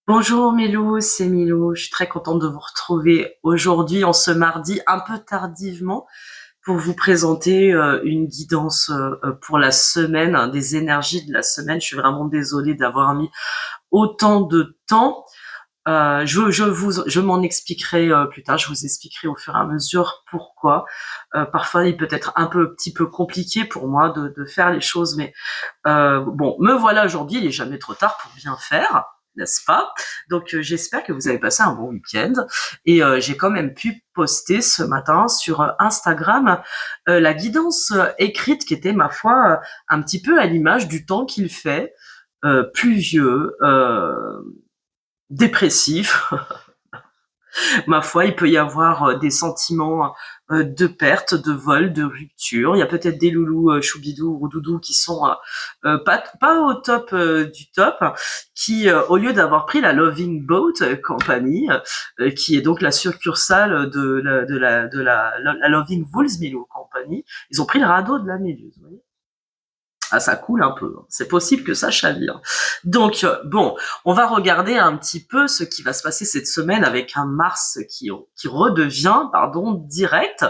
Bonjour Mélou, c'est Milo. Je suis très contente de vous retrouver aujourd'hui, en ce mardi, un peu tardivement, pour vous présenter une guidance pour la semaine, hein, des énergies de la semaine. Je suis vraiment désolée d'avoir mis autant de temps. Je m'en expliquerai plus tard. Je vous expliquerai au fur et à mesure pourquoi. Parfois, il peut être petit peu compliqué pour moi de faire les choses, mais bon, me voilà aujourd'hui, il est jamais trop tard pour bien faire, n'est-ce pas? Donc j'espère que vous avez passé un bon week-end et j'ai quand même pu poster ce matin sur Instagram la guidance écrite qui était ma foi un petit peu à l'image du temps qu'il fait, pluvieux, dépressif. Ma foi, il peut y avoir des sentiments de perte, de vol, de rupture. Il y a peut-être des loulous choubidou ou doudou qui sont pas au top du top, qui au lieu d'avoir pris la Loving Boat Company, qui est donc la succursale de la Loving Woolsmilo Company, ils ont pris le radeau de la Méduse. Vous voyez, ah, ça coule un peu. C'est possible que ça chavire. Donc, bon, on va regarder un petit peu ce qui va se passer cette semaine avec un Mars qui redevient, pardon, direct.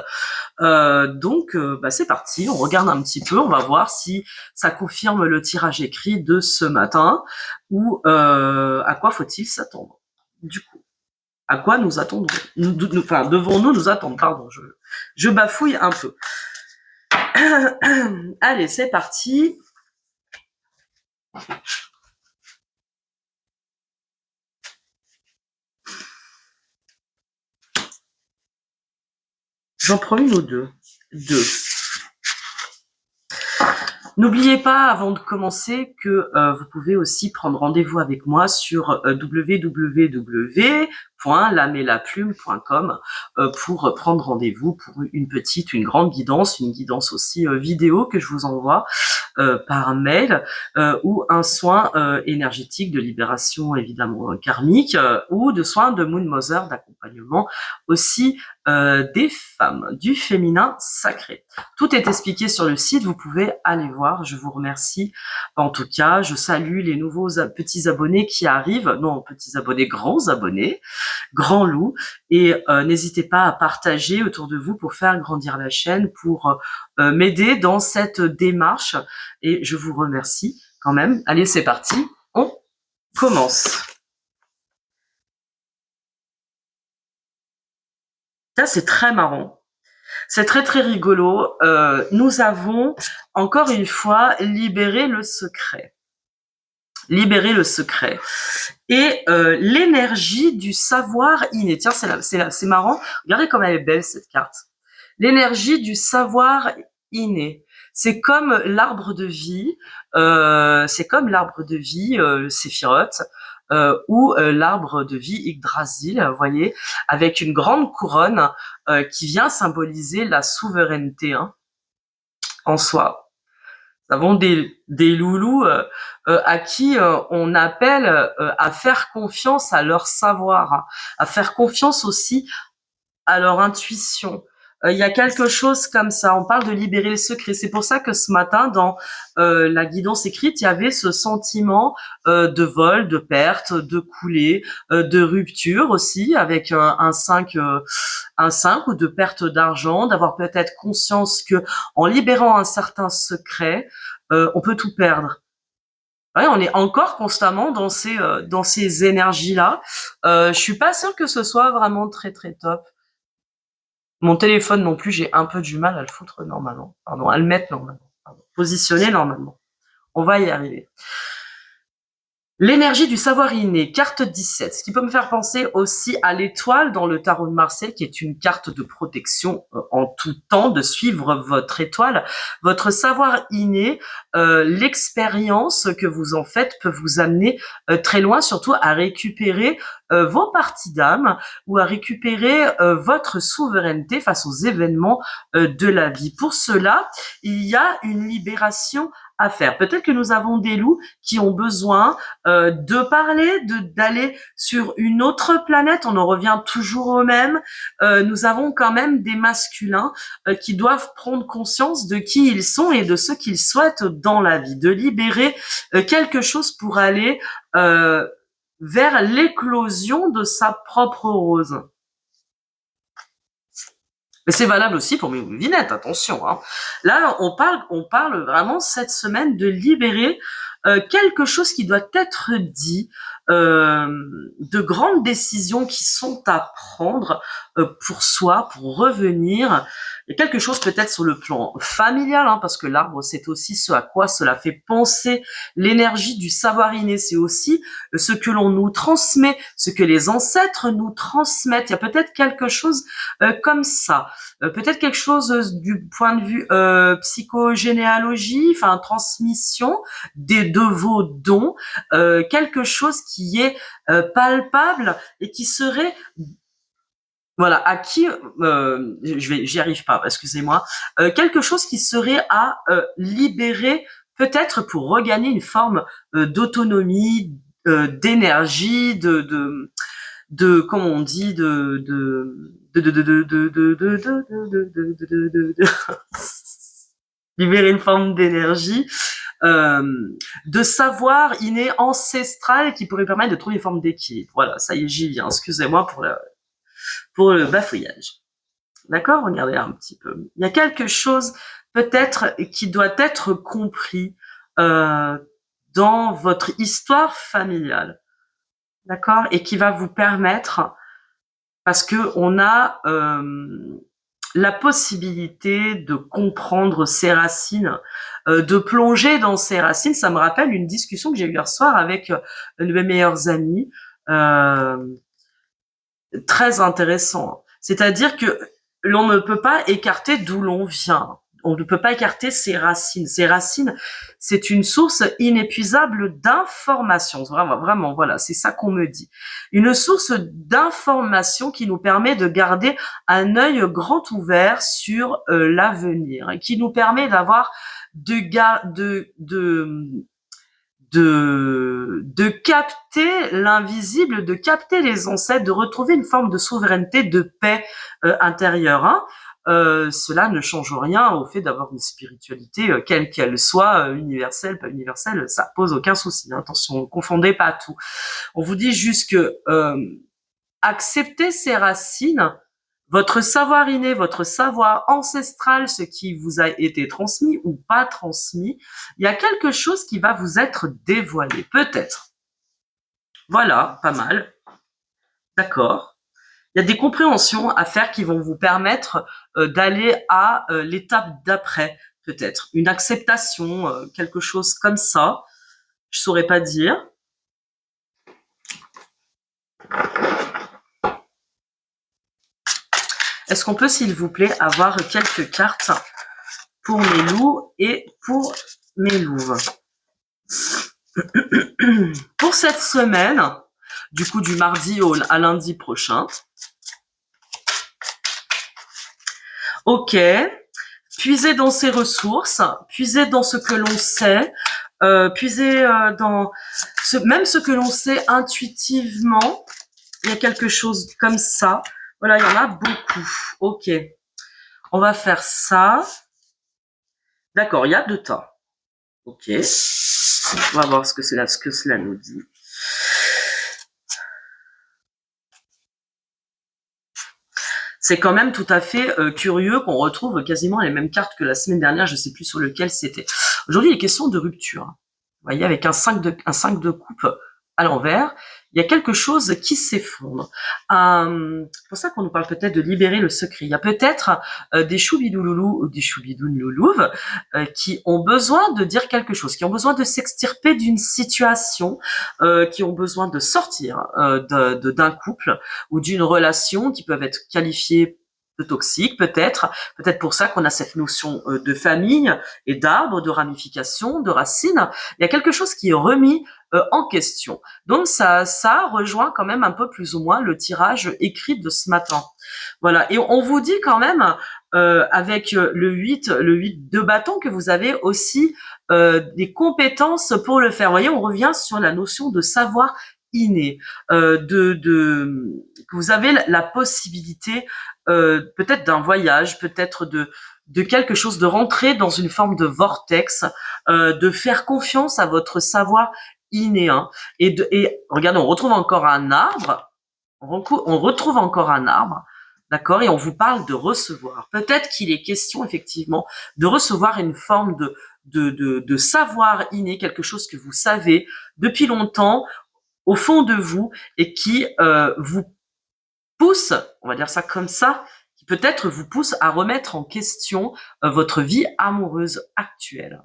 Donc, bah, c'est parti. On regarde un petit peu. On va voir si ça confirme le tirage écrit de ce matin ou à quoi faut-il s'attendre. Du coup, à quoi nous attendons enfin, devons-nous nous attendre. Pardon, je bafouille un peu. Allez, c'est parti. J'en prends une ou deux. Deux. N'oubliez pas, avant de commencer, que vous pouvez aussi prendre rendez-vous avec moi sur www.lamelaplume.com pour prendre rendez-vous pour une grande guidance, une guidance aussi vidéo que je vous envoie par mail, ou un soin énergétique de libération évidemment karmique, ou de soins de Moon Mother, d'accompagnement aussi des femmes, du féminin sacré. Tout est expliqué sur le site, vous pouvez aller voir. Je vous remercie. En tout cas, je salue les nouveaux petits abonnés qui arrivent. Non, petits abonnés, grands abonnés, grands loups. Et n'hésitez pas à partager autour de vous pour faire grandir la chaîne, pour m'aider dans cette démarche. Et je vous remercie quand même. Allez, c'est parti. On commence. Ça, c'est très marrant. C'est très très rigolo. Nous avons encore une fois libéré le secret. Libérer le secret. Et l'énergie du savoir inné. Tiens, c'est marrant. Regardez comme elle est belle cette carte. L'énergie du savoir inné. C'est comme l'arbre de vie. Séphiroth. Ou l'arbre de vie Yggdrasil, vous voyez, avec une grande couronne qui vient symboliser la souveraineté en soi. Nous avons des loulous à qui on appelle à faire confiance à leur savoir, à faire confiance aussi à leur intuition. Il y a quelque chose comme ça. On parle de libérer le secret. C'est pour ça que ce matin, dans la guidance écrite, il y avait ce sentiment de vol, de perte, de coulée, de rupture aussi, avec un 5 ou de perte d'argent, d'avoir peut-être conscience que en libérant un certain secret, on peut tout perdre. Ouais, on est encore constamment dans ces énergies-là. Je suis pas sûre que ce soit vraiment très très top. Mon téléphone non plus, j'ai un peu du mal à le foutre normalement. Pardon, à le mettre normalement. Pardon, positionner normalement. On va y arriver. L'énergie du savoir inné, carte 17, ce qui peut me faire penser aussi à l'étoile dans le tarot de Marseille, qui est une carte de protection en tout temps, de suivre votre étoile. Votre savoir inné, l'expérience que vous en faites peut vous amener très loin, surtout à récupérer vos parties d'âme ou à récupérer votre souveraineté face aux événements de la vie. Pour cela, il y a une libération à faire. Peut-être que nous avons des loups qui ont besoin de parler, d'aller sur une autre planète. On en revient toujours au même. Nous avons quand même des masculins qui doivent prendre conscience de qui ils sont et de ce qu'ils souhaitent dans la vie, de libérer quelque chose pour aller vers l'éclosion de sa propre rose. Mais c'est valable aussi pour mes moulinettes, attention. Hein. Là, on parle vraiment cette semaine de libérer quelque chose qui doit être dit, de grandes décisions qui sont à prendre pour soi, pour revenir. Il y a quelque chose peut-être sur le plan familial, hein, parce que l'arbre, c'est aussi ce à quoi cela fait penser l'énergie du savoir inné. C'est aussi ce que l'on nous transmet, ce que les ancêtres nous transmettent. Il y a peut-être quelque chose comme ça. Peut-être quelque chose du point de vue psychogénéalogie, enfin transmission de vos dons, quelque chose qui est palpable et qui serait voilà, à qui j'y arrive pas, excusez-moi, quelque chose qui serait à libérer peut-être pour regagner une forme d'autonomie, d'énergie, de comment on dit libérer une forme d'énergie, de savoir inné ancestral qui pourrait permettre de trouver une forme d'équilibre. Voilà, ça y est, j'y viens. Excusez-moi pour le bafouillage. D'accord? Regardez un petit peu. Il y a quelque chose peut-être qui doit être compris dans votre histoire familiale. D'accord? Et qui va vous permettre, parce que on a la possibilité de comprendre ses racines, de plonger dans ses racines. Ça me rappelle une discussion que j'ai eue hier soir avec une de mes meilleures amies, très intéressant. C'est-à-dire que l'on ne peut pas écarter d'où l'on vient. On ne peut pas écarter ses racines. Ses racines, c'est une source inépuisable d'informations. Vraiment, voilà, c'est ça qu'on me dit. Une source d'informations qui nous permet de garder un œil grand ouvert sur l'avenir, et qui nous permet d'avoir de capter l'invisible, de capter les ancêtres, de retrouver une forme de souveraineté, de paix intérieure. Hein. Cela ne change rien au fait d'avoir une spiritualité, quelle qu'elle soit, universelle, pas universelle, ça pose aucun souci. Hein. Attention, confondez pas tout. On vous dit juste que accepter ses racines, votre savoir inné, votre savoir ancestral, ce qui vous a été transmis ou pas transmis, il y a quelque chose qui va vous être dévoilé, peut-être. Voilà, pas mal. D'accord. Il y a des compréhensions à faire qui vont vous permettre d'aller à l'étape d'après, peut-être. Une acceptation, quelque chose comme ça. Je saurais pas dire. Est-ce qu'on peut, s'il vous plaît, avoir quelques cartes pour mes loups et pour mes louves? Pour cette semaine, du coup du mardi à lundi prochain. Ok. Puisez dans ses ressources, puisez dans ce que l'on sait, puisez dans même ce que l'on sait intuitivement. Il y a quelque chose comme ça. Voilà, il y en a beaucoup. Ok. On va faire ça. D'accord, il y a 2 temps. Ok. On va voir ce que cela nous dit. C'est quand même tout à fait curieux qu'on retrouve quasiment les mêmes cartes que la semaine dernière, je ne sais plus sur lequel c'était. Aujourd'hui, il est question de rupture. Vous voyez, avec un 5 de coupe à l'envers, il y a quelque chose qui s'effondre. C'est pour ça qu'on nous parle peut-être de libérer le secret. Il y a peut-être des choubidouloulous ou des choubidouloulouves qui ont besoin de dire quelque chose, qui ont besoin de s'extirper d'une situation, qui ont besoin de sortir d'un couple ou d'une relation qui peuvent être qualifiées de toxiques, peut-être pour ça qu'on a cette notion de famille et d'arbre, de ramification, de racines. Il y a quelque chose qui est remis en question. Donc ça rejoint quand même un peu plus ou moins le tirage écrit de ce matin. Voilà. Et on vous dit quand même avec le 8 de bâton que vous avez aussi des compétences pour le faire. Vous voyez, on revient sur la notion de savoir inné, que vous avez la possibilité peut-être d'un voyage, peut-être de quelque chose, de rentrer dans une forme de vortex, de faire confiance à votre savoir inné. Hein. Et regardez, on retrouve encore un arbre. On retrouve encore un arbre. D'accord? Et on vous parle de recevoir. Peut-être qu'il est question, effectivement, de recevoir une forme de savoir inné, quelque chose que vous savez depuis longtemps, au fond de vous, et qui vous pousse, on va dire ça comme ça, qui peut-être vous pousse à remettre en question votre vie amoureuse actuelle,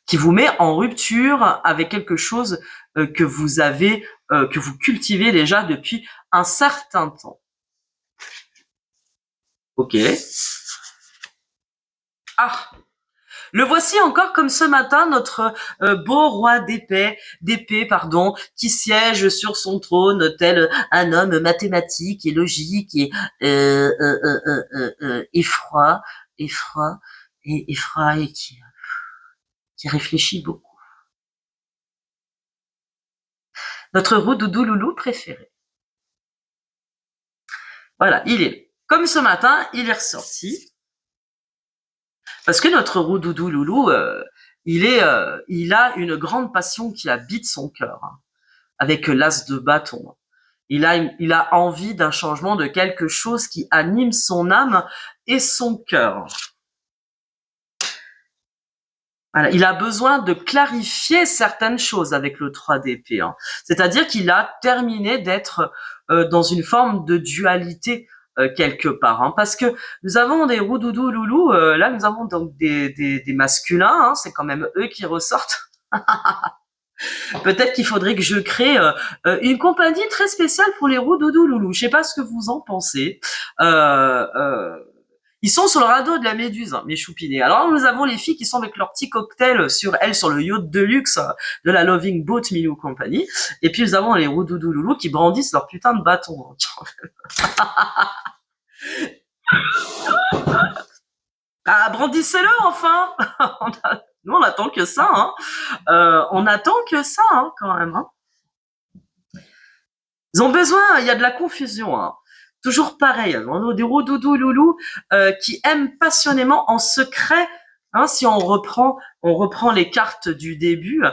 qui vous met en rupture avec quelque chose que vous avez, que vous cultivez déjà depuis un certain temps. Ok. Ah, le voici encore comme ce matin, notre beau roi d'épée, qui siège sur son trône tel un homme mathématique et logique et effroi et qui réfléchit beaucoup. Notre roudoudou loulou préféré. Voilà, il est comme ce matin, il est ressorti. Parce que notre roudoudou loulou, il a une grande passion qui habite son cœur, hein, avec l'as de bâton. Il a envie d'un changement, de quelque chose qui anime son âme et son cœur. Voilà, il a besoin de clarifier certaines choses avec le 3 d'épée. Hein. C'est-à-dire qu'il a terminé d'être dans une forme de dualité quelque part. Hein, parce que nous avons des roudoudou loulou, là nous avons donc des masculins, hein, c'est quand même eux qui ressortent. Peut-être qu'il faudrait que je crée une compagnie très spéciale pour les roudoudou loulou. Je sais pas ce que vous en pensez. Ils sont sur le radeau de la Méduse, hein, mes choupinés. Alors nous avons les filles qui sont avec leur petit cocktail sur le yacht de luxe de la Loving Boat Milou Company. Et puis nous avons les roudoudou loulou qui brandissent leur putain de bâton. Ah, brandissez-le enfin. Nous on attend que ça. Hein. On attend que ça hein, quand même. Hein. Ils ont besoin, il y a de la confusion. Hein. Toujours pareil, des roudoudou loulou qui aiment passionnément en secret, hein, si on reprend les cartes du début,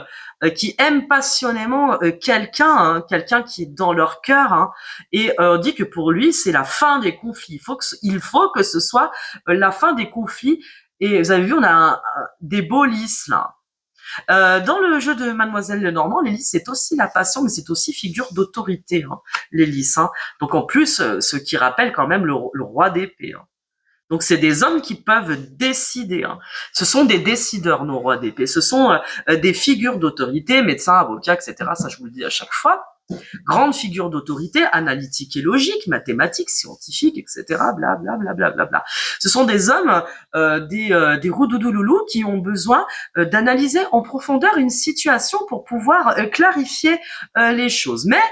qui aiment passionnément quelqu'un, hein, quelqu'un qui est dans leur cœur, hein, et on dit que pour lui c'est la fin des conflits. Il faut que ce soit la fin des conflits. Et vous avez vu, on a des beaux lys là. Dans le jeu de Mademoiselle Lenormand, les lys, c'est aussi la passion, mais c'est aussi figure d'autorité, hein, les lys. Hein. Donc en plus, ce qui rappelle quand même le roi d'épée. Hein. Donc c'est des hommes qui peuvent décider. Hein. Ce sont des décideurs, nos rois d'épée. Ce sont des figures d'autorité, médecins, avocats, etc. Ça, je vous le dis à chaque fois. Grande figure d'autorité, analytique et logique, mathématiques, scientifiques, etc. Bla bla bla bla bla bla. Ce sont des hommes, des roudoudouloulous qui ont besoin d'analyser en profondeur une situation pour pouvoir clarifier les choses. Mais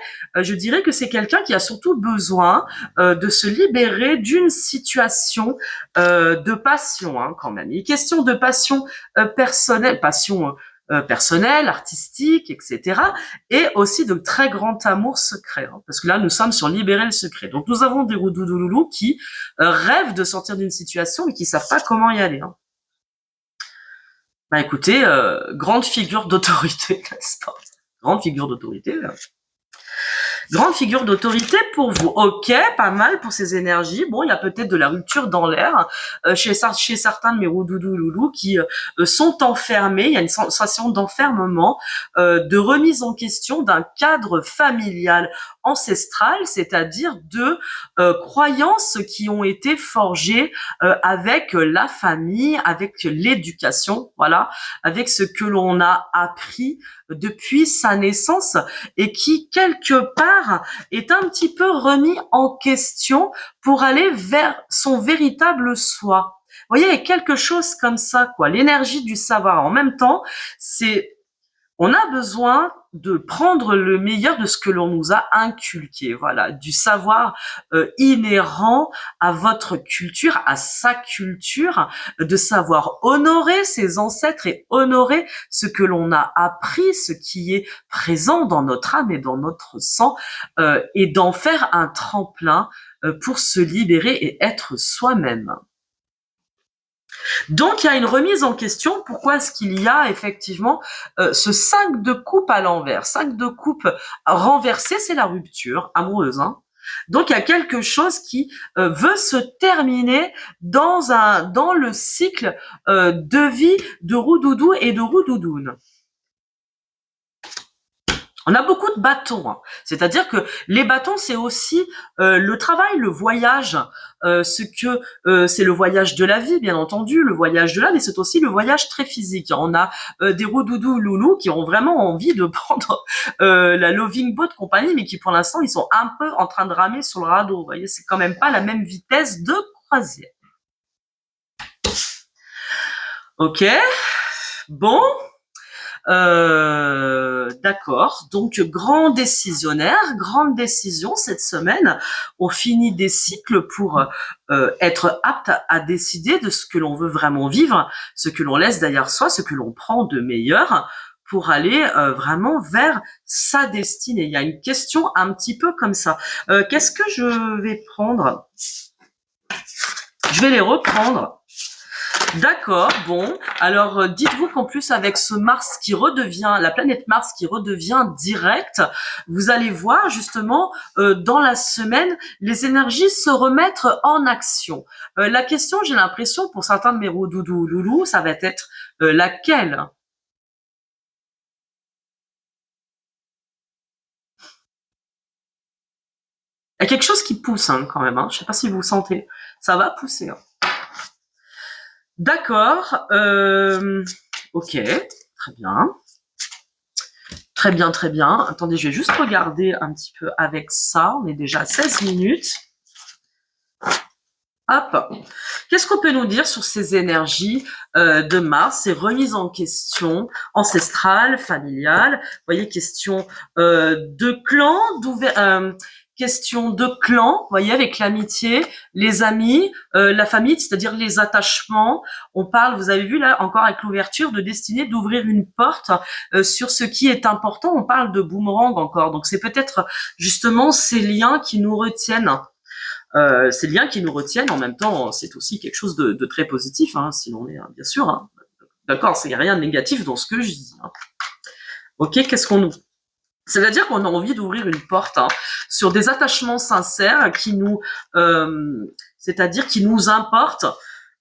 je dirais que c'est quelqu'un qui a surtout besoin de se libérer d'une situation de passion, hein, quand même. Il est question de passion personnelle, personnel, artistique, etc. Et aussi de très grand amour secret. Hein, parce que là, nous sommes sur libérer le secret. Donc, nous avons des roudoudouloulous qui rêvent de sortir d'une situation et qui savent pas comment y aller. Hein. Bah écoutez, grande figure d'autorité, n'est-ce pas ? Grande figure d'autorité. Grande figure d'autorité pour vous. Ok, pas mal pour ces énergies. Bon, il y a peut-être de la rupture dans l'air chez certains de mes roudoudou loulous qui sont enfermés. Il y a une sensation d'enfermement, de remise en question d'un cadre familial ancestral, c'est-à-dire de croyances qui ont été forgées avec la famille, avec l'éducation, voilà, avec ce que l'on a appris depuis sa naissance et qui, quelque part, est un petit peu remis en question pour aller vers son véritable soi. Vous voyez, il y a quelque chose comme ça, quoi. L'énergie du savoir. En même temps, on a besoin de prendre le meilleur de ce que l'on nous a inculqué, voilà, du savoir inhérent à votre culture, à sa culture, de savoir honorer ses ancêtres et honorer ce que l'on a appris, ce qui est présent dans notre âme et dans notre sang, et d'en faire un tremplin pour se libérer et être soi-même. Donc, il y a une remise en question. Pourquoi est-ce qu'il y a effectivement ce 5 de coupe à l'envers? 5 de coupe renversé, c'est la rupture amoureuse. Hein. Donc, il y a quelque chose qui veut se terminer dans le cycle de vie de Roudoudou et de Roudoudoune. On a beaucoup de bâtons, hein. C'est-à-dire que les bâtons, c'est aussi le travail, le voyage, c'est le voyage de la vie, bien entendu, le voyage de l'âme, mais c'est aussi le voyage très physique. On a des roudoudous loulous qui ont vraiment envie de prendre la Loving Boat compagnie, mais qui pour l'instant, ils sont un peu en train de ramer sur le radeau. Vous voyez, c'est quand même pas la même vitesse de croisière. Ok, bon. D'accord, donc grande décision cette semaine. On finit des cycles pour être apte à décider de ce que l'on veut vraiment vivre, ce que l'on laisse derrière soi, ce que l'on prend de meilleur pour aller vraiment vers sa destinée. Il y a une question un petit peu comme ça. Qu'est-ce que je vais prendre? Je vais les reprendre. D'accord, bon. Alors, dites-vous qu'en plus, avec ce Mars qui redevient, la planète Mars qui redevient directe, vous allez voir justement dans la semaine les énergies se remettre en action. La question, j'ai l'impression, pour certains de mes roudoudous loulous, ça va être laquelle? Il y a quelque chose qui pousse hein, quand même. Hein. Je sais pas si vous sentez. Ça va pousser. Hein. D'accord. Ok, très bien. Très bien, très bien. Attendez, je vais juste regarder un petit peu avec ça. On est déjà à 16 minutes. Hop. Qu'est-ce qu'on peut nous dire sur ces énergies de Mars, ces remises en question ancestrales, familiales? Vous voyez, question de clan, question de clan, vous voyez, avec l'amitié, les amis, la famille, c'est-à-dire les attachements. On parle, vous avez vu là, encore avec l'ouverture, de destinée d'ouvrir une porte sur ce qui est important. On parle de boomerang encore. Donc, c'est peut-être justement ces liens qui nous retiennent. Ces liens qui nous retiennent, en même temps, c'est aussi quelque chose de très positif, hein, si l'on est, bien sûr. Hein. D'accord, il n'y a rien de négatif dans ce que je dis. Hein. Ok, qu'est-ce qu'on nous... C'est-à-dire qu'on a envie d'ouvrir une porte hein, sur des attachements sincères qui nous, c'est-à-dire qui nous importent,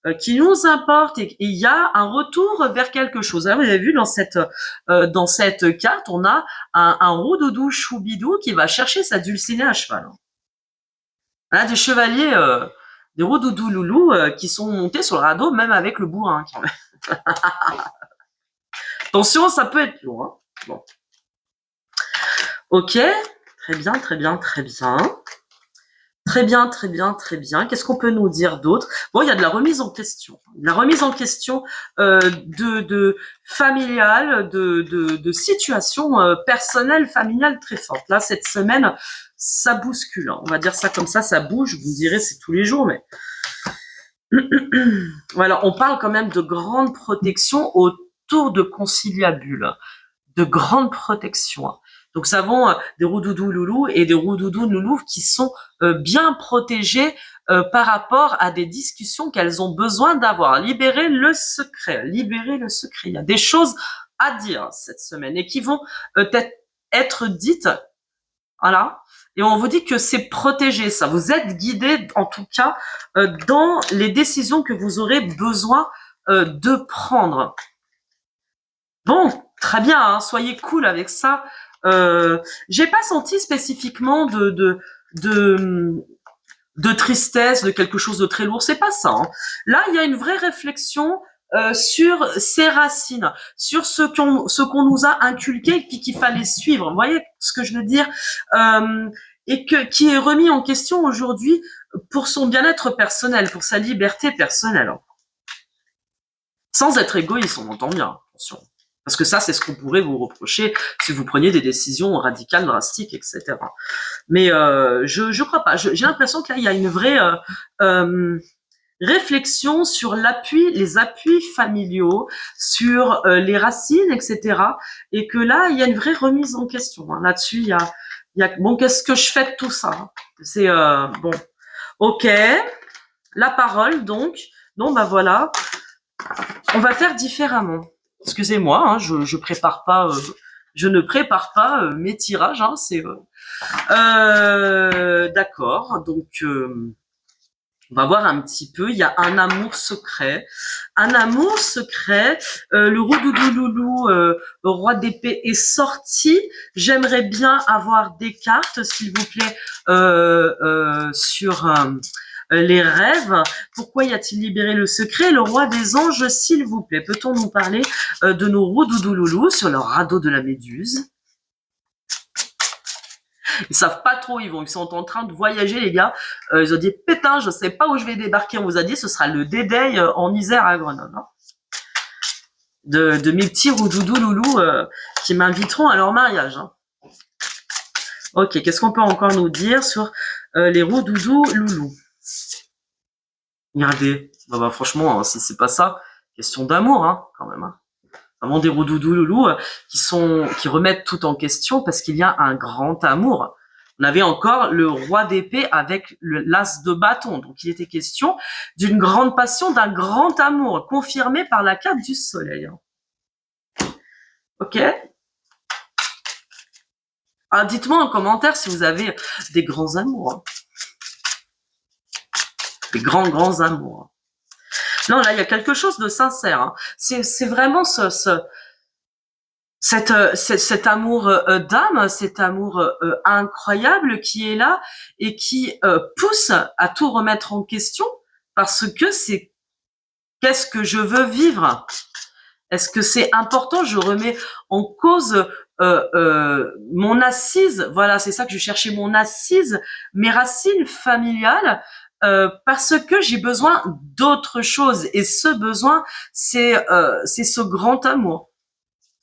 et il y a un retour vers quelque chose. Alors, vous avez vu dans cette carte, on a un roudoudou choubidou qui va chercher sa dulcinée à cheval. Hein, des chevaliers, des roudoudou loulous qui sont montés sur le radeau, même avec le bourrin. Quand même. Attention, ça peut être lourd. Hein. Bon. Ok, très bien, très bien, très bien. Très bien, très bien, très bien. Qu'est-ce qu'on peut nous dire d'autre? Bon, il y a de la remise en question. La remise en question de familiale, de situation personnelle, familiale très forte. Là, cette semaine, ça bouscule. Hein. On va dire ça comme ça bouge. Vous me direz, c'est tous les jours, mais... voilà, on parle quand même de grande protection autour de conciliabules. De grande protection. Hein. Donc, nous avons des roudoudous loulous et des roudoudous loulous qui sont bien protégés par rapport à des discussions qu'elles ont besoin d'avoir. Libérer le secret. Il y a des choses à dire cette semaine et qui vont être dites. Voilà. Et on vous dit que c'est protégé, ça. Vous êtes guidé, en tout cas, dans les décisions que vous aurez besoin de prendre. Bon, très bien, hein, soyez cool avec ça. J'ai pas senti spécifiquement de tristesse, de quelque chose de très lourd. C'est pas ça. Hein. Là, il y a une vraie réflexion sur ses racines, sur ce qu'on nous a inculqué et puis qu'il fallait suivre. Vous voyez ce que je veux dire et qui est remis en question aujourd'hui pour son bien-être personnel, pour sa liberté personnelle. Sans être égoïste, on entend bien. Attention. Parce que ça, c'est ce qu'on pourrait vous reprocher si vous preniez des décisions radicales, drastiques, etc. Mais je crois pas. J'ai l'impression que là, il y a une vraie réflexion sur les appuis familiaux, sur les racines, etc. Et que là, il y a une vraie remise en question. Hein. Là-dessus, il y a bon, qu'est-ce que je fais de tout ça? C'est bon. Ok. La parole, donc. Non, bah voilà. On va faire différemment. Excusez-moi, hein, je prépare pas, je ne prépare pas mes tirages. Hein, c'est d'accord. Donc on va voir un petit peu. Il y a un amour secret. Un amour secret. Le roux-doudou-loulou, le roi d'épée est sorti. J'aimerais bien avoir des cartes, s'il vous plaît, sur les rêves. Pourquoi y a-t-il libéré le secret? Le roi des anges, s'il vous plaît. Peut-on nous parler de nos roux-doudou-loulous sur le radeau de la Méduse? Ils savent pas trop, ils sont en train de voyager, les gars. Ils ont dit, pétain, je sais pas où je vais débarquer. On vous a dit, ce sera le dédé en Isère à Grenoble. Hein. De mes petits roux-doudou loulous qui m'inviteront à leur mariage. Hein. Ok, qu'est-ce qu'on peut encore nous dire sur les roux-doudou loulous? Regardez, bah, franchement, hein, si c'est pas ça, question d'amour, hein, quand même. Hein. Vraiment des roux-doudou loulous qui remettent tout en question parce qu'il y a un grand amour. On avait encore le roi d'épée avec l'as de bâton. Donc, il était question d'une grande passion, d'un grand amour, confirmé par la carte du soleil. Ok? Ah, dites-moi en commentaire si vous avez des grands amours. Des grands amours. Non, là, il y a quelque chose de sincère. Hein. C'est vraiment cet amour d'âme, cet amour incroyable qui est là et qui pousse à tout remettre en question parce que c'est qu'est-ce que je veux vivre? Est-ce que c'est important? Je remets en cause mon assise. Voilà, c'est ça que je cherchais, mon assise, mes racines familiales. Parce que j'ai besoin d'autre chose et ce besoin c'est ce grand amour.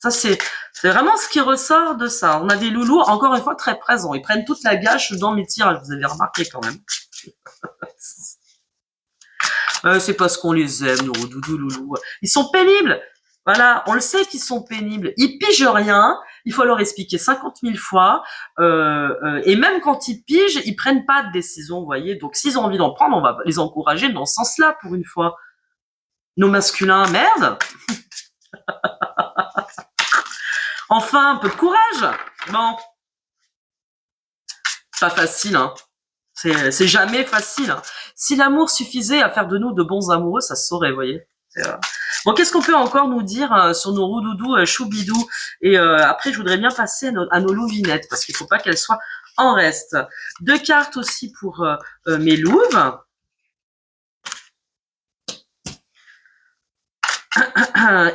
Ça, c'est vraiment ce qui ressort de ça. On a des loulous, encore une fois, très présents. Ils prennent toute la gâche dans mes tirages, vous avez remarqué quand même. C'est parce qu'on les aime, nos doudous loulous. Ils sont pénibles. Voilà, on le sait qu'ils sont pénibles. Ils pigent rien. Il faut leur expliquer 50 000 fois. Et même quand ils pigent, ils prennent pas de décision, vous voyez. Donc, s'ils ont envie d'en prendre, on va les encourager dans ce sens-là, pour une fois. Nos masculins, merde. Enfin, un peu de courage. Bon. Pas facile, hein. C'est jamais facile. Hein. Si l'amour suffisait à faire de nous de bons amoureux, ça se saurait, vous voyez. Bon, qu'est-ce qu'on peut encore nous dire sur nos roux-doudous choubidou? Et après, je voudrais bien passer à nos louvinettes, parce qu'il faut pas qu'elles soient en reste. 2 cartes aussi pour mes louves.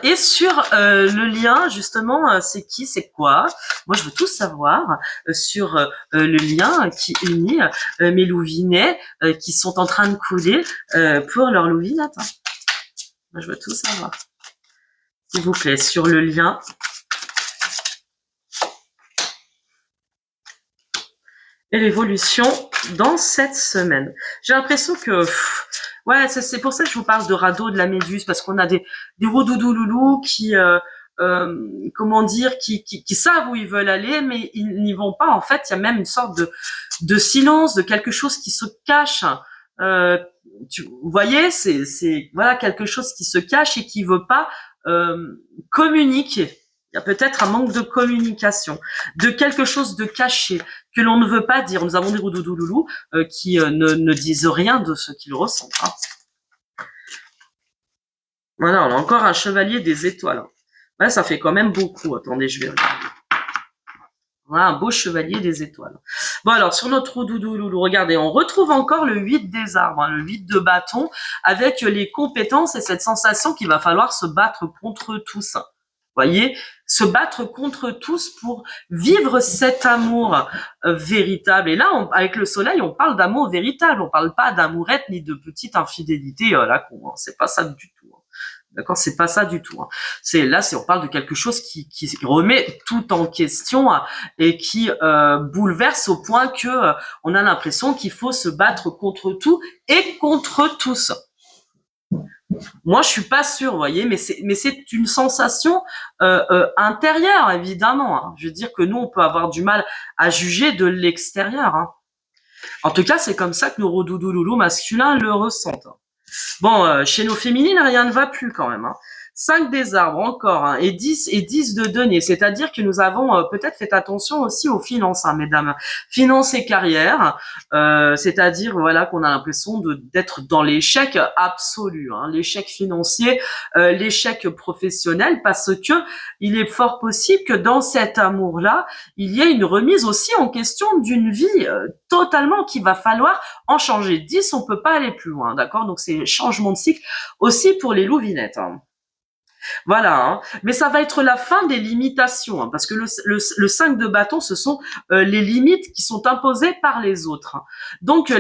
Et sur le lien, justement, c'est qui, c'est quoi? Moi, je veux tout savoir sur le lien qui unit mes louvinets qui sont en train de couler pour leur louvinette. Hein. Moi, je veux tout savoir. S'il vous plaît, sur le lien. Et l'évolution dans cette semaine. J'ai l'impression que... ouais, c'est pour ça que je vous parle de radeau, de la Méduse, parce qu'on a des roux-doudou loulous qui... comment dire, qui savent où ils veulent aller, mais ils n'y vont pas. En fait, il y a même une sorte de silence, de quelque chose qui se cache. Vous voyez, c'est voilà quelque chose qui se cache et qui veut pas communiquer. Il y a peut-être un manque de communication, de quelque chose de caché que l'on ne veut pas dire. Nous avons des roux-doudou loulous qui ne disent rien de ce qu'ils ressentent. Hein. Voilà, on a encore un chevalier des étoiles. Ouais, ça fait quand même beaucoup. Attendez, je vais regarder. Voilà, un beau chevalier des étoiles. Bon, alors, sur notre roux-doudou loulou, regardez, on retrouve encore le 8 des arbres, hein, le 8 de bâton, avec les compétences et cette sensation qu'il va falloir se battre contre tous. Voyez, se battre contre tous pour vivre cet amour véritable. Et là, avec le soleil, on parle d'amour véritable. On parle pas d'amourette ni de petite infidélité là con. Hein. C'est pas ça du tout. Hein. D'accord, c'est pas ça du tout. Hein. On parle de quelque chose qui remet tout en question et qui bouleverse au point que on a l'impression qu'il faut se battre contre tout et contre tous. Moi, je suis pas sûre, vous voyez, mais c'est une sensation intérieure, évidemment. Hein. Je veux dire que nous, on peut avoir du mal à juger de l'extérieur. Hein. En tout cas, c'est comme ça que nos roux-doudou loulous masculins le ressentent. Hein. Bon, chez nos féminines, rien ne va plus quand même. 5 des arbres encore, et 10 de denier, c'est-à-dire que nous avons peut-être fait attention aussi aux finances, mesdames. Finances et carrière, c'est-à-dire voilà qu'on a l'impression d'être dans l'échec absolu, l'échec financier, l'échec professionnel, parce que il est fort possible que dans cet amour-là, il y ait une remise aussi en question d'une vie totalement qu'il va falloir en changer. 10, on peut pas aller plus loin, d'accord? Donc c'est changement de cycle aussi pour les louvinettes. Voilà, mais ça va être la fin des limitations, parce que le 5 de bâton, ce sont les limites qui sont imposées par les autres. Donc,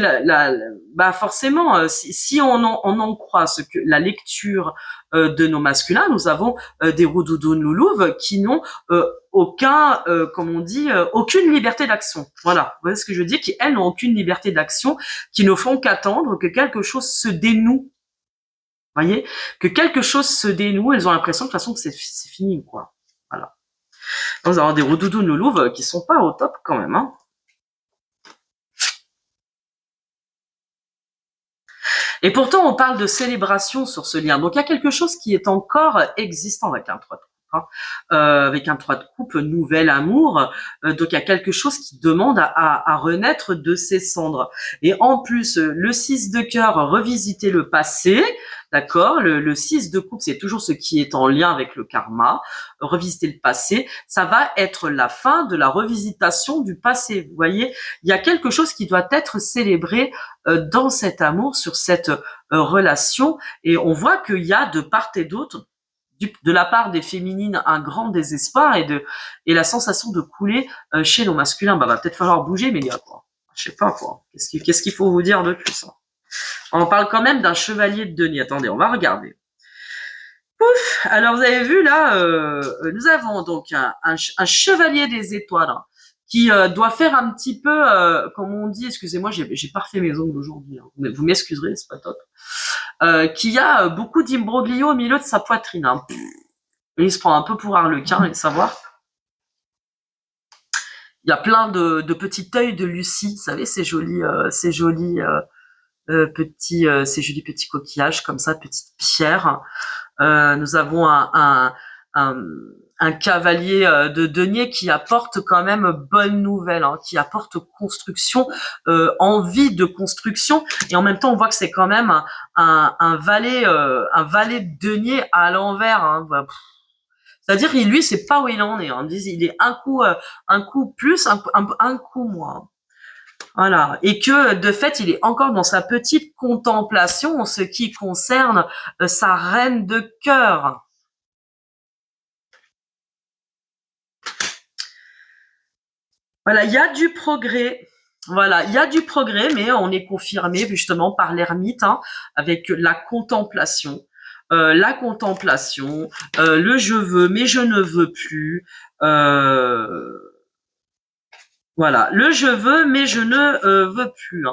bah forcément, si on en croit ce que la lecture de nos masculins, nous avons des roudoudounes loulouves qui n'ont comme on dit, aucune liberté d'action. Voilà, vous voyez ce que je veux dire, qui elles n'ont aucune liberté d'action, qui ne font qu'attendre que quelque chose se dénoue. Voyez, que quelque chose se dénoue, elles ont l'impression de toute façon que c'est fini, quoi. Voilà. Nous avons des roudoudous loulouves qui sont pas au top quand même. Et pourtant, on parle de célébration sur ce lien. Donc, il y a quelque chose qui est encore existant avec un 3 de coupe. Avec un 3 de coupe, nouvel amour. Donc, il y a quelque chose qui demande à renaître de ses cendres. Et en plus, le 6 de cœur, revisiter le passé. D'accord, le 6 de coupe, c'est toujours ce qui est en lien avec le karma. Revisiter le passé, ça va être la fin de la revisitation du passé. Vous voyez, il y a quelque chose qui doit être célébré dans cet amour, sur cette relation. Et on voit qu'il y a de part et d'autre, de la part des féminines, un grand désespoir et la sensation de couler chez nos masculins. Bah, va peut-être falloir bouger, mais gars, quoi. Je sais pas, quoi. Qu'est-ce qu'il faut vous dire de plus? On parle quand même d'un chevalier de denier. Attendez, on va regarder. Pouf. Alors, vous avez vu, là, nous avons donc un chevalier des étoiles qui doit faire un petit peu, comme on dit, excusez-moi, j'ai pas refait mes ongles aujourd'hui. Vous m'excuserez, c'est pas top. Qui a beaucoup d'imbroglio au milieu de sa poitrine. Et il se prend un peu pour Harlequin, et savoir. Il y a plein de petits œils de Lucie, vous savez, ces jolis petits coquillages comme ça, petites pierres. Nous avons un cavalier de denier qui apporte quand même bonne nouvelle, qui apporte construction, envie de construction, et en même temps on voit que c'est quand même un valet de denier à l'envers. C'est-à-dire lui, c'est pas où il en est. Il est un coup plus, un coup moins. Voilà. Et que, de fait, il est encore dans sa petite contemplation en ce qui concerne sa reine de cœur. Voilà, il y a du progrès. Voilà, il y a du progrès, mais on est confirmé justement par l'ermite, avec la contemplation. Le je veux, mais je ne veux plus. Voilà, le je veux, mais je ne veux plus.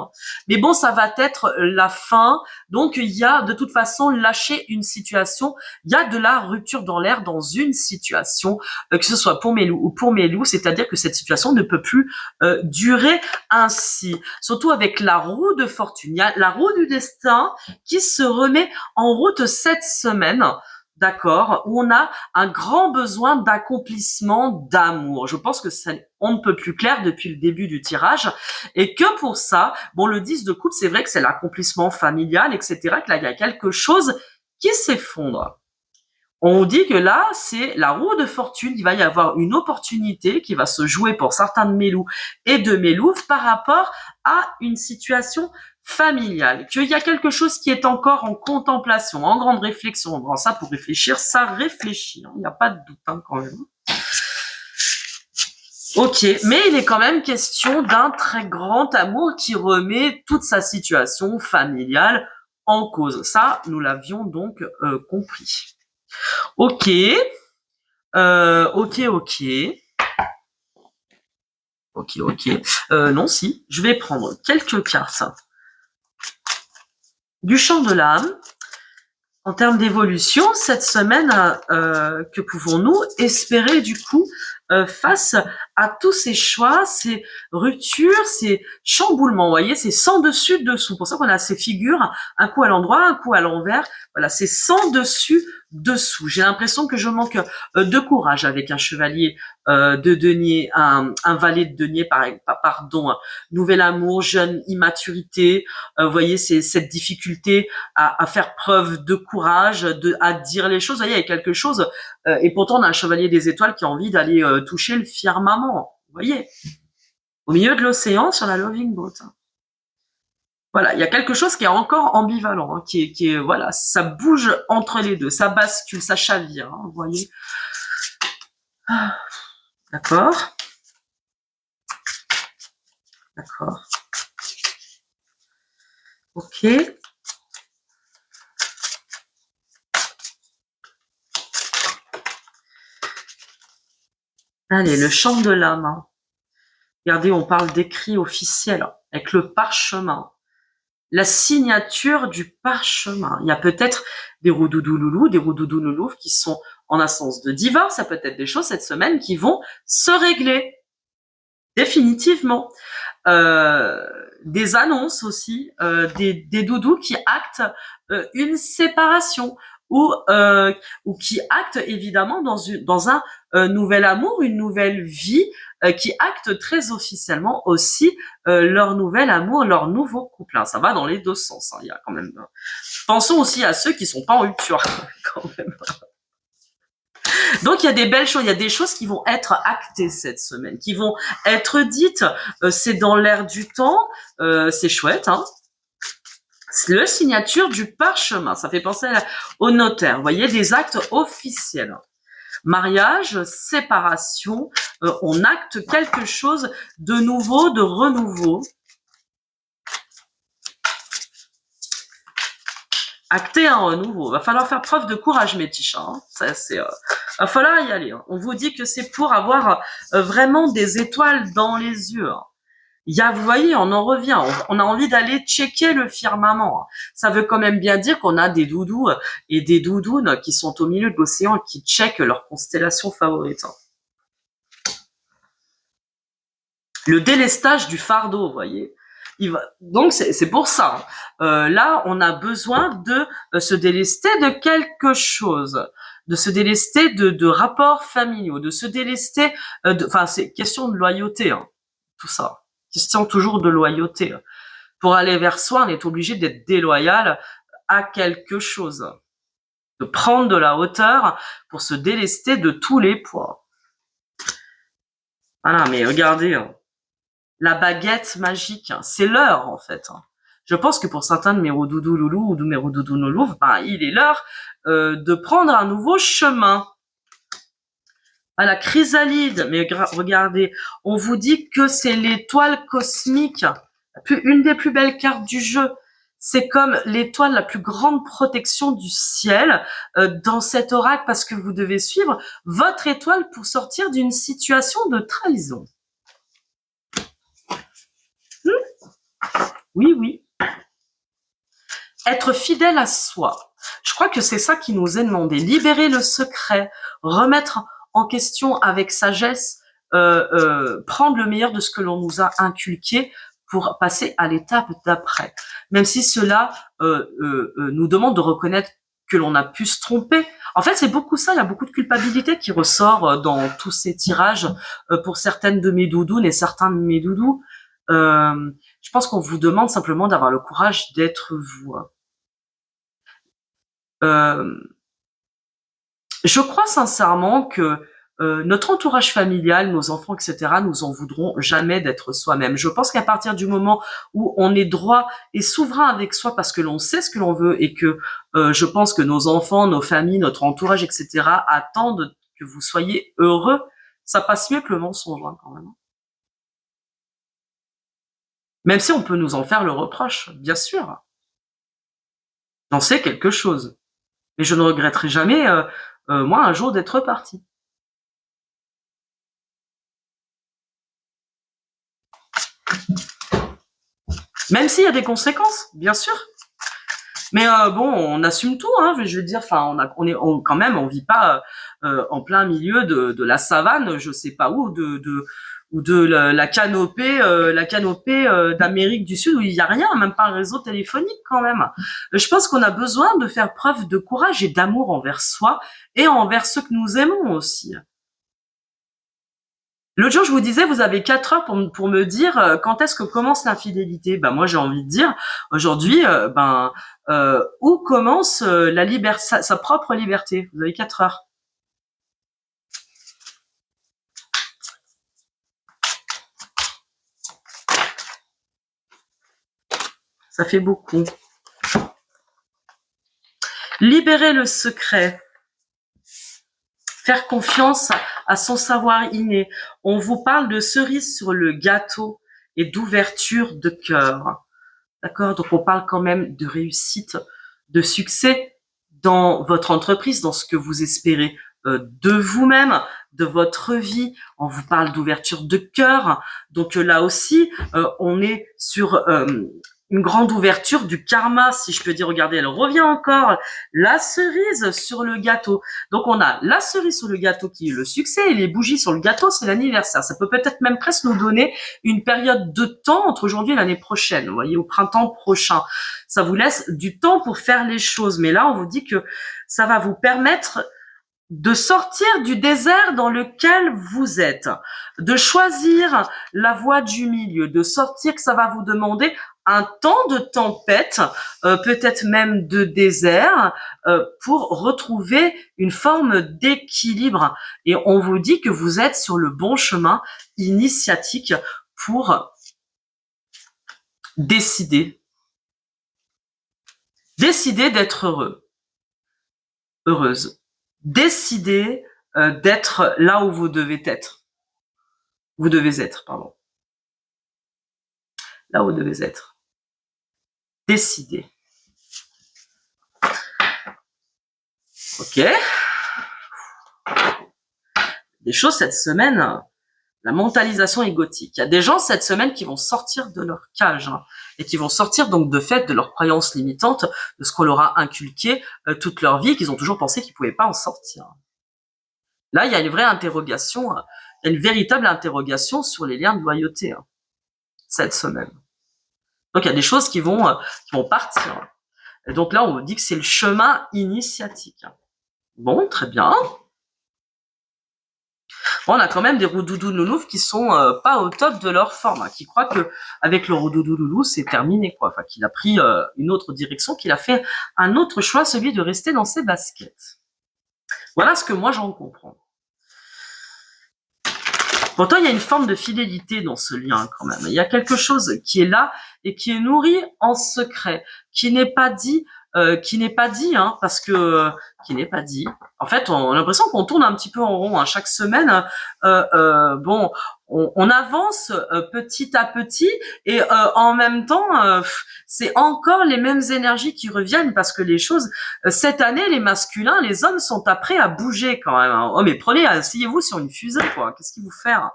Mais bon, ça va être la fin. Donc, il y a de toute façon lâcher une situation. Il y a de la rupture dans l'air dans une situation, que ce soit pour Mélou ou pour Mélou, c'est-à-dire que cette situation ne peut plus durer ainsi. Surtout avec la roue de fortune, il y a la roue du destin qui se remet en route cette semaine. D'accord, où on a un grand besoin d'accomplissement, d'amour. Je pense que on ne peut plus clair depuis le début du tirage, et que pour ça, bon, le 10 de coupe, c'est vrai que c'est l'accomplissement familial, etc., que là, il y a quelque chose qui s'effondre. On dit que là, c'est la roue de fortune, il va y avoir une opportunité qui va se jouer pour certains de Mélou et de Mélouve par rapport à une situation familiale, qu'il y a quelque chose qui est encore en contemplation, en grande réflexion. Bon, ça, pour réfléchir, ça réfléchit, il n'y a pas de doute quand même. Ok, mais il est quand même question d'un très grand amour qui remet toute sa situation familiale en cause. Ça, nous l'avions donc compris. Ok, non, si, je vais prendre quelques cartes du champ de l'âme. En termes d'évolution, cette semaine, que pouvons-nous espérer du coup face à tous ces choix, ces ruptures, ces chamboulements. Vous voyez, c'est sans dessus, dessous. C'est pour ça qu'on a ces figures, un coup à l'endroit, un coup à l'envers. Voilà, c'est sans dessus, dessous. J'ai l'impression que je manque de courage avec un chevalier de denier, un valet de denier, pardon, nouvel amour, jeune immaturité. Vous voyez, c'est cette difficulté à faire preuve de courage, à dire les choses. Vous voyez, il y a quelque chose. Et pourtant, on a un chevalier des étoiles qui a envie d'aller toucher le firmament. Vous voyez, au milieu de l'océan, sur la Loving Boat. Voilà, il y a quelque chose qui est encore ambivalent, hein, qui est, voilà, ça bouge entre les deux, ça bascule, ça chavire, hein, vous voyez. D'accord. D'accord. Ok. Allez, le chant de l'âme. Hein. Regardez, on parle d'écrit officiel, avec le parchemin. La signature du parchemin. Il y a peut-être des roudoudou-loulous, des roudoudou-loulous qui sont en instance de divorce. Ça peut être des choses cette semaine qui vont se régler. Définitivement. Des annonces aussi, des doudous qui actent une séparation ou qui actent évidemment dans un nouvel amour, une nouvelle vie, qui actent très officiellement aussi leur nouvel amour, leur nouveau couple. Hein. Ça va dans les deux sens. Hein. Il y a quand même. Pensons aussi à ceux qui sont pas en rupture quand même. Donc il y a des belles choses, il y a des choses qui vont être actées cette semaine, qui vont être dites. C'est dans l'air du temps, c'est chouette. Hein. C'est la signature du parchemin, ça fait penser au notaire. Vous voyez, des actes officiels. Mariage, séparation, on acte quelque chose de nouveau, de renouveau. Acter un renouveau. Va falloir faire preuve de courage, mes petits chats. Hein. Ça, va falloir y aller. Hein. On vous dit que c'est pour avoir vraiment des étoiles dans les yeux. Hein. Il y a, vous voyez, on en revient. On a envie d'aller checker le firmament. Hein. Ça veut quand même bien dire qu'on a des doudous et des doudounes qui sont au milieu de l'océan et qui checkent leur constellation favorite. Hein. Le délestage du fardeau, vous voyez. Donc c'est pour ça. Là, on a besoin de se délester de quelque chose, de se délester de rapports familiaux, de se délester. Enfin, c'est question de loyauté, hein, tout ça. Question toujours de loyauté. Pour aller vers soi, on est obligé d'être déloyal à quelque chose, de prendre de la hauteur pour se délester de tous les poids. Voilà, mais regardez. Hein. La baguette magique, c'est l'heure en fait. Je pense que pour certains de mes roudoudou loulou ou de mes roudoudou loulou, il est l'heure de prendre un nouveau chemin. À la chrysalide, mais regardez, on vous dit que c'est l'étoile cosmique, une des plus belles cartes du jeu. C'est comme l'étoile, la plus grande protection du ciel dans cet oracle parce que vous devez suivre votre étoile pour sortir d'une situation de trahison. Oui, oui. Être fidèle à soi. Je crois que c'est ça qui nous est demandé. Libérer le secret, remettre en question avec sagesse, prendre le meilleur de ce que l'on nous a inculqué pour passer à l'étape d'après. Même si cela nous demande de reconnaître que l'on a pu se tromper. En fait, c'est beaucoup ça. Il y a beaucoup de culpabilité qui ressort dans tous ces tirages pour certaines de mes doudounes et certains de mes doudous. Je pense qu'on vous demande simplement d'avoir le courage d'être vous. Je crois sincèrement que notre entourage familial, nos enfants, etc., nous en voudront jamais d'être soi-même. Je pense qu'à partir du moment où on est droit et souverain avec soi parce que l'on sait ce que l'on veut et que je pense que nos enfants, nos familles, notre entourage, etc., attendent que vous soyez heureux, ça passe mieux que le mensonge hein, quand même. Même si on peut nous en faire le reproche, bien sûr. J'en sais quelque chose. Mais je ne regretterai jamais, moi, un jour d'être parti. Même s'il y a des conséquences, bien sûr. Mais bon, on assume tout, hein. Je veux dire, enfin, quand même, on vit pas en plein milieu de la savane, je sais pas où, ou de la canopée d'Amérique du Sud où il y a rien, même pas un réseau téléphonique quand même. Je pense qu'on a besoin de faire preuve de courage et d'amour envers soi et envers ceux que nous aimons aussi. L'autre jour, je vous disais, vous avez 4 heures pour me dire quand est-ce que commence l'infidélité. Ben moi, j'ai envie de dire aujourd'hui, où commence la liberté, sa propre liberté. Vous avez 4 heures. Ça fait beaucoup. Libérer le secret. Faire confiance à son savoir inné. On vous parle de cerise sur le gâteau et d'ouverture de cœur. D'accord? Donc on parle quand même de réussite, de succès dans votre entreprise, dans ce que vous espérez de vous-même, de votre vie. On vous parle d'ouverture de cœur. Donc là aussi, on est sur une grande ouverture du karma, si je peux dire. Regardez, elle revient encore. La cerise sur le gâteau. Donc on a la cerise sur le gâteau qui est le succès et les bougies sur le gâteau, c'est l'anniversaire. Ça peut peut-être même presque nous donner une période de temps entre aujourd'hui et l'année prochaine. Vous voyez, au printemps prochain. Ça vous laisse du temps pour faire les choses. Mais là, on vous dit que ça va vous permettre de sortir du désert dans lequel vous êtes, de choisir la voie du milieu, de sortir, que ça va vous demander un temps de tempête, peut-être même de désert, pour retrouver une forme d'équilibre. Et on vous dit que vous êtes sur le bon chemin initiatique pour décider d'être heureux, heureuse. Décidez d'être là où vous devez être. Vous devez être, pardon. Là où vous devez être. Décidez. Ok. Des choses cette semaine, la mentalisation égotique. Il y a des gens cette semaine qui vont sortir de leur cage et qui vont sortir donc de fait de leurs croyances limitantes, de ce qu'on leur a inculqué toute leur vie, qu'ils ont toujours pensé qu'ils pouvaient pas en sortir. Là, il y a une vraie interrogation, il y a une véritable interrogation sur les liens de loyauté cette semaine. Donc, il y a des choses qui vont partir. Et donc là, on vous dit que c'est le chemin initiatique. Bon, très bien. Bon, on a quand même des roudoudous nounoufs qui sont pas au top de leur forme, qui croient que avec le roudoudou loulou, c'est terminé, quoi. Enfin, qu'il a pris une autre direction, qu'il a fait un autre choix, celui de rester dans ses baskets. Voilà ce que moi j'en comprends. Pourtant, il y a une forme de fidélité dans ce lien quand même. Il y a quelque chose qui est là et qui est nourri en secret, qui n'est pas dit, parce que qui n'est pas dit. En fait, on a l'impression qu'on tourne un petit peu en rond. Chaque semaine, bon, on avance petit à petit et en même temps, c'est encore les mêmes énergies qui reviennent parce que les choses, cette année, les masculins, les hommes sont prêts à bouger quand même. Oh mais prenez, asseyez-vous sur une fusée, quoi. Qu'est-ce qu'il vous fait? En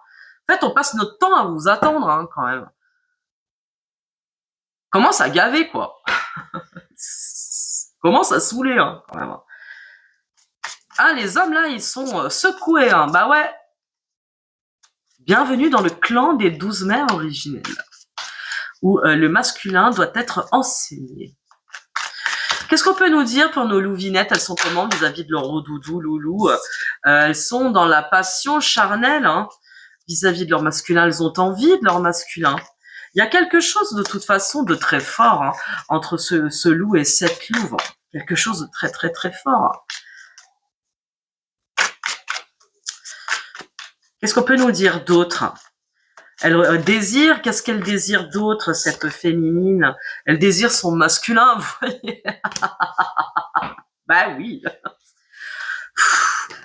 fait, on passe notre temps à vous attendre, quand même. Commence à gaver, quoi. Commence à saouler, quand même. Ah, les hommes, là, ils sont secoués, Bah ouais. Bienvenue dans le clan des 12 mères originelles, où le masculin doit être enseigné. Qu'est-ce qu'on peut nous dire pour nos louvinettes? Elles sont comment vis-à-vis de leur roudoudou, loulou? Elles sont dans la passion charnelle, vis-à-vis de leur masculin. Elles ont envie de leur masculin. Il y a quelque chose de toute façon de très fort entre ce loup et cette louve. Quelque chose de très très très fort. Qu'est-ce qu'on peut nous dire d'autre? Elle désire, qu'est-ce qu'elle désire d'autre, cette féminine? Elle désire son masculin, vous voyez. Bah oui.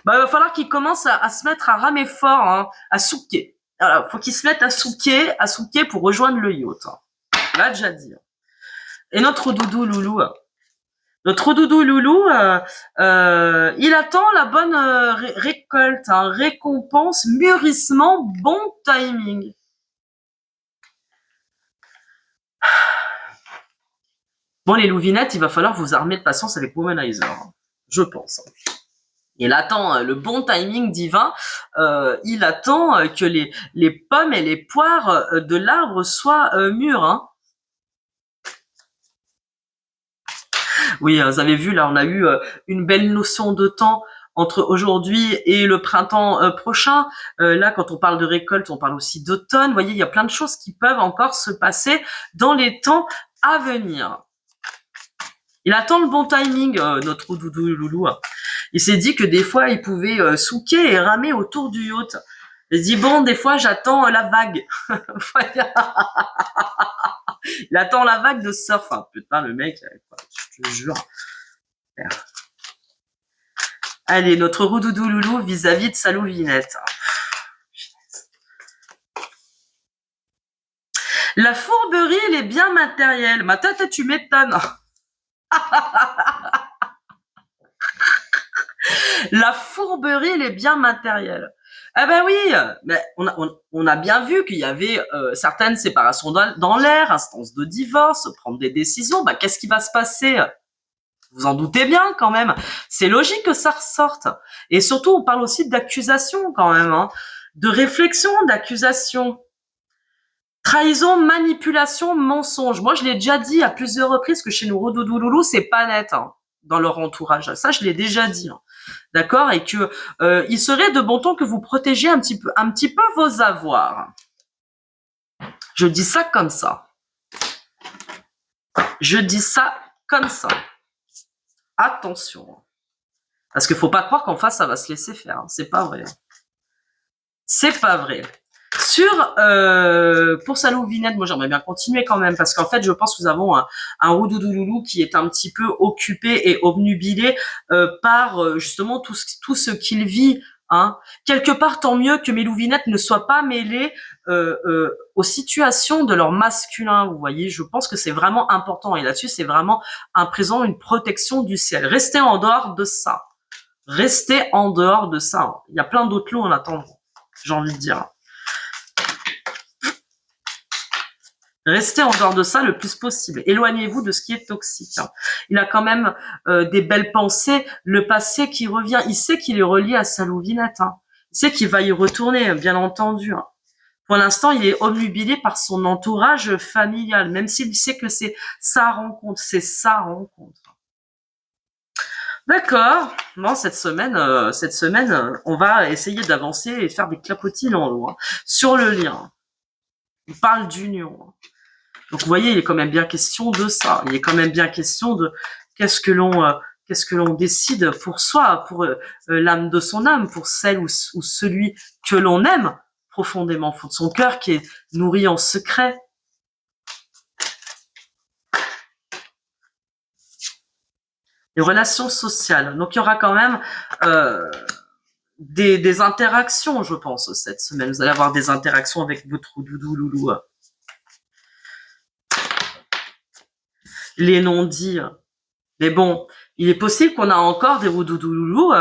Bah, il va falloir qu'il commence à se mettre à ramer fort, à souquer. Alors, faut qu'il se mette à souquer pour rejoindre le yacht. On l'a déjà dit. Et notre doudou loulou, il attend la bonne récolte, récompense, mûrissement, bon timing. Bon, les louvinettes, il va falloir vous armer de patience avec Womanizer, hein, je pense. Il attend le bon timing divin, il attend que les pommes et les poires de l'arbre soient mûres. Hein. Oui, vous avez vu, là, on a eu une belle notion de temps entre aujourd'hui et le printemps prochain. Là, quand on parle de récolte, on parle aussi d'automne. Vous voyez, il y a plein de choses qui peuvent encore se passer dans les temps à venir. Il attend le bon timing, notre doudou loulou. Il s'est dit que des fois, il pouvait souquer et ramer autour du yacht. Il dit, bon, des fois, j'attends la vague. Il attend la vague de surf. Hein. Putain, le mec, je te jure. Allez, notre roudoudou loulou vis-à-vis de sa louvinette. La fourberie, elle est bien matérielle. Ma tête, tu m'étonnes. La fourberie, elle est bien matérielle. Ah ben oui, mais on a bien vu qu'il y avait certaines séparations dans l'air, instances de divorce, prendre des décisions. Bah, qu'est-ce qui va se passer? Vous en doutez bien quand même. C'est logique que ça ressorte. Et surtout, on parle aussi d'accusation quand même, hein. De réflexion, d'accusation. Trahison, manipulation, mensonge. Moi, je l'ai déjà dit à plusieurs reprises que chez nous, Rodoudou Loulou, c'est pas net hein, dans leur entourage. Ça, je l'ai déjà dit. Hein. D'accord? Et que il serait de bon ton que vous protégiez un petit peu vos avoirs. Je dis ça comme ça. Je dis ça comme ça. Attention. Parce qu'il faut pas croire qu'en face, ça va se laisser faire. Hein. C'est pas vrai. C'est pas vrai. Pour sa louvinette, moi j'aimerais bien continuer quand même parce qu'en fait je pense que nous avons un roudoudouloulou qui est un petit peu occupé et obnubilé par justement tout ce qu'il vit. Hein. Quelque part tant mieux que mes louvinettes ne soient pas mêlées aux situations de leur masculin. Vous voyez, je pense que c'est vraiment important et là-dessus c'est vraiment un présent, une protection du ciel. Restez en dehors de ça. Restez en dehors de ça. Il y a plein d'autres lots en attendant. J'ai envie de dire. Restez en dehors de ça le plus possible. Éloignez-vous de ce qui est toxique. Il a quand même des belles pensées, le passé qui revient. Il sait qu'il est relié à sa louvinette. Hein. Il sait qu'il va y retourner, bien entendu. Hein. Pour l'instant, il est obnubilé par son entourage familial, même s'il sait que c'est sa rencontre. C'est sa rencontre. D'accord. Bon, cette semaine, on va essayer d'avancer et de faire des clapotis en l'eau. Hein, sur le lien. On parle d'union. Hein. Donc vous voyez, il est quand même bien question de ça. Il est quand même bien question de qu'est-ce que l'on décide pour soi, pour l'âme de son âme, pour celle ou celui que l'on aime profondément au fond de son cœur, qui est nourri en secret. Les relations sociales. Donc il y aura quand même des interactions, je pense, cette semaine. Vous allez avoir des interactions avec votre doudou loulou. Les non-dits. Mais bon, il est possible qu'on a encore des roudoudoulous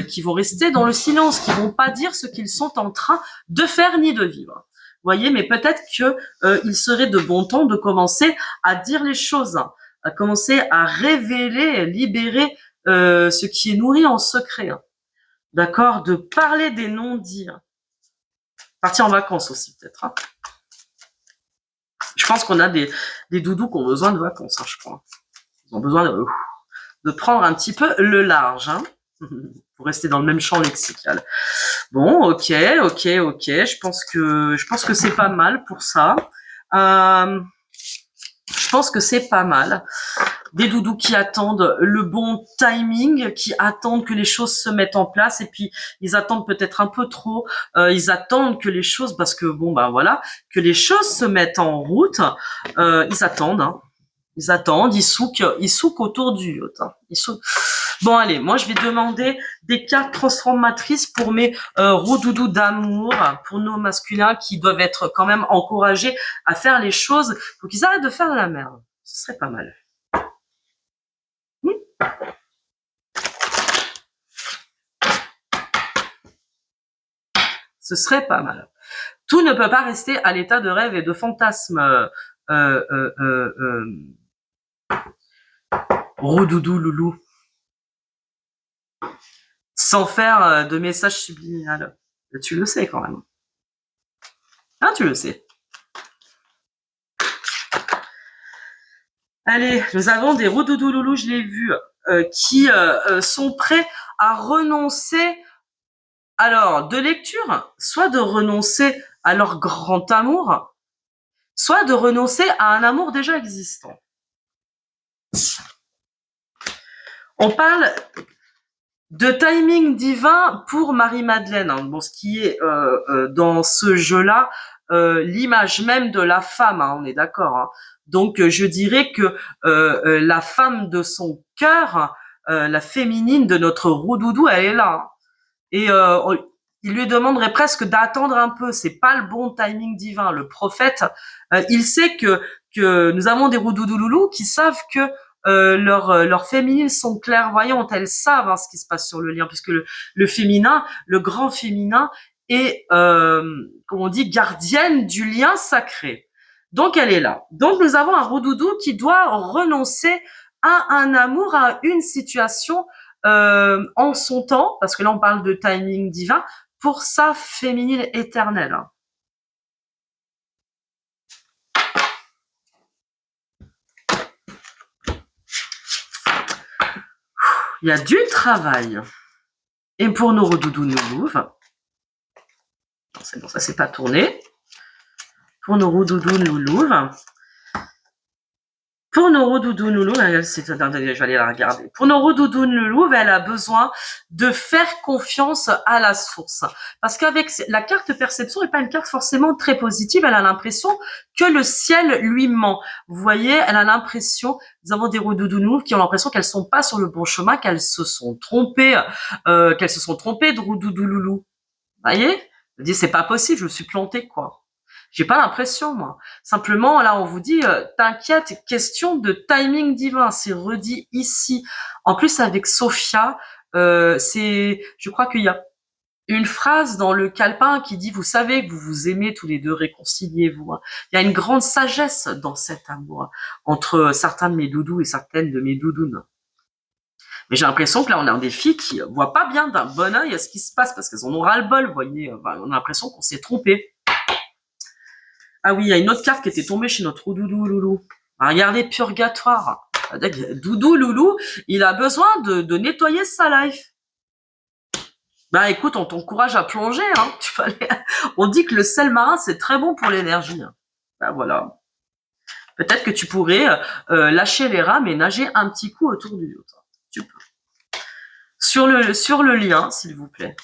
qui vont rester dans le silence, qui vont pas dire ce qu'ils sont en train de faire ni de vivre. Vous voyez, mais peut-être que il serait de bon ton de commencer à dire les choses, hein, à commencer à révéler, libérer ce qui est nourri en secret. Hein. D'accord? De parler des non-dits. Hein. Partir en vacances aussi, peut-être. Hein. Je pense qu'on a des doudous qui ont besoin de vacances, hein, je crois. Ils ont besoin de prendre un petit peu le large, hein, pour rester dans le même champ lexical. Bon, ok. Je pense que c'est pas mal pour ça. Je pense que c'est pas mal. Des doudous qui attendent le bon timing, qui attendent que les choses se mettent en place, et puis ils attendent peut-être un peu trop. Ils attendent que les choses, parce que bon bah voilà, que les choses se mettent en route. Ils attendent. Hein. Ils attendent, ils souquent autour du yacht. Hein. Bon allez, moi je vais demander des cartes transformatrices pour mes roudoudous d'amour, pour nos masculins qui doivent être quand même encouragés à faire les choses. Faut qu'ils arrêtent de faire de la merde. Ce serait pas mal. Ce serait pas mal. Tout ne peut pas rester à l'état de rêve et de fantasme. Roudoudou loulou. Sans faire de message subliminal. Tu le sais quand même. Hein, tu le sais. Allez, nous avons des roudoudou loulou, je l'ai vu, qui sont prêts à renoncer, alors, de lecture, soit de renoncer à leur grand amour, soit de renoncer à un amour déjà existant. On parle de timing divin pour Marie-Madeleine. Hein. Bon, ce qui est dans ce jeu-là, l'image même de la femme, hein, on est d'accord. Hein. Donc, je dirais que la femme de son cœur, la féminine de notre roudoudou, elle est là. Hein. Et il lui demanderait presque d'attendre un peu. C'est pas le bon timing divin. Le prophète, il sait que nous avons des roudoudouloulous qui savent que leurs féminines sont clairvoyantes, elles savent hein, ce qui se passe sur le lien, puisque le féminin, le grand féminin, est, comme on dit, gardienne du lien sacré. Donc elle est là. Donc nous avons un roudoudou qui doit renoncer à un amour, à une situation en son temps, parce que là on parle de timing divin, pour sa féminine éternelle. Il y a du travail. Et pour nos roudoudous noulouves, non, c'est bon, ça s'est pas tourné. Pour nos roudoudous noulouves, je vais aller la regarder. Pour nos roudoudous noulouves, elle a besoin de faire confiance à la source. Parce qu'avec la carte perception n'est pas une carte forcément très positive, elle a l'impression que le ciel lui ment. Vous voyez, elle a l'impression, nous avons des roudoudous noulouves qui ont l'impression qu'elles sont pas sur le bon chemin, qu'elles se sont trompées, de roudoudou loulou. Vous voyez? Je dis, c'est pas possible, je me suis plantée, quoi. J'ai pas l'impression, moi. Simplement, là, on vous dit, t'inquiète, question de timing divin, c'est redit ici. En plus, avec Sophia, je crois qu'il y a une phrase dans le calepin qui dit, vous savez que vous vous aimez tous les deux, réconciliez-vous. Il y a une grande sagesse dans cet amour entre certains de mes doudous et certaines de mes doudounes. Mais j'ai l'impression que là, on a des filles qui voient pas bien d'un bon œil ce qui se passe parce qu'elles en ont ras-le-bol, vous voyez. On a l'impression qu'on s'est trompé. Ah oui, il y a une autre carte qui était tombée chez notre doudou loulou. Regardez, purgatoire. Doudou loulou, il a besoin de nettoyer sa life. Bah écoute, on t'encourage à plonger. Hein. On dit que le sel marin, c'est très bon pour l'énergie. Bah voilà. Peut-être que tu pourrais lâcher les rames et nager un petit coup autour du yacht. Tu peux. Sur le lien, s'il vous plaît.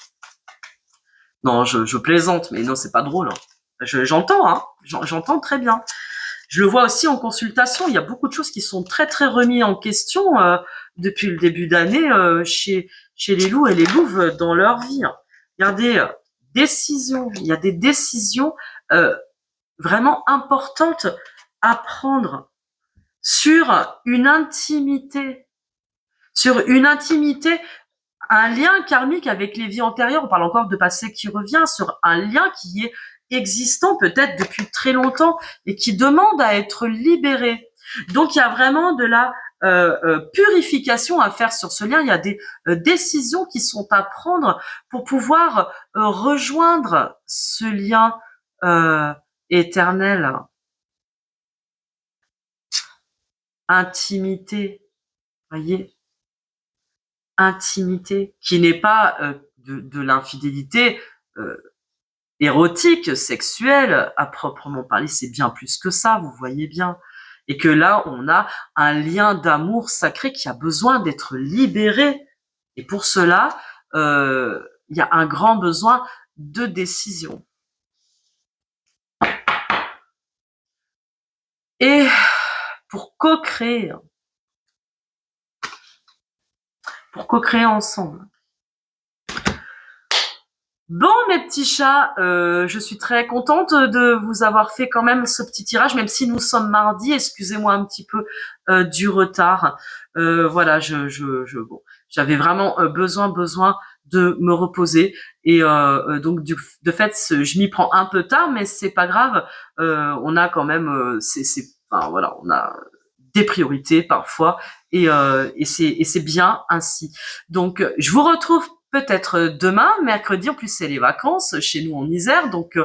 Non, je plaisante, mais non, c'est pas drôle. Hein. J'entends, hein. J'entends très bien. Je le vois aussi en consultation. Il y a beaucoup de choses qui sont très très remises en question depuis le début d'année chez les loups et les louves dans leur vie. Hein. Regardez, décisions. Il y a des décisions vraiment importantes à prendre sur une intimité, un lien karmique avec les vies antérieures. On parle encore de passé qui revient, sur un lien qui est existant peut-être depuis très longtemps et qui demande à être libéré. Donc il y a vraiment de la purification à faire sur ce lien. Il y a des décisions qui sont à prendre pour pouvoir rejoindre ce lien éternel. Intimité, voyez, intimité, qui n'est pas de l'infidélité érotique, sexuelle, à proprement parler, c'est bien plus que ça, vous voyez bien. Et que là, on a un lien d'amour sacré qui a besoin d'être libéré. Et pour cela, il y a un grand besoin de décision. Et pour co-créer ensemble. Bon, mes petits chats, je suis très contente de vous avoir fait quand même ce petit tirage, même si nous sommes mardi. Excusez-moi un petit peu du retard. Voilà, bon, j'avais vraiment besoin de me reposer et donc de fait, je m'y prends un peu tard, mais c'est pas grave. On a quand même, enfin voilà, on a des priorités parfois, et c'est bien ainsi. Donc, je vous retrouve peut-être demain, mercredi. En plus, c'est les vacances chez nous en Isère, donc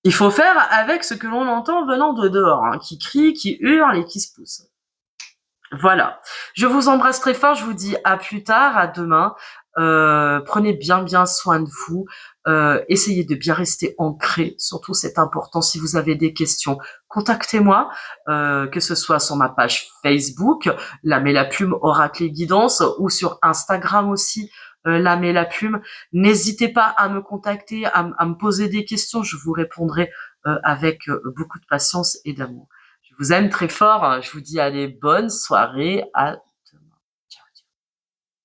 il faut faire avec ce que l'on entend venant de dehors, hein, qui crie, qui hurle et qui se pousse. Voilà. Je vous embrasse très fort. Je vous dis à plus tard, à demain. Prenez bien soin de vous. Essayez de bien rester ancré. Surtout, c'est important. Si vous avez des questions, contactez-moi, que ce soit sur ma page Facebook, L'âme et la plume Oracle et Guidance, ou sur Instagram aussi, L'âme et la plume. N'hésitez pas à me contacter, à me poser des questions. Je vous répondrai avec beaucoup de patience et d'amour. Je vous aime très fort. Je vous dis allez, bonne soirée. À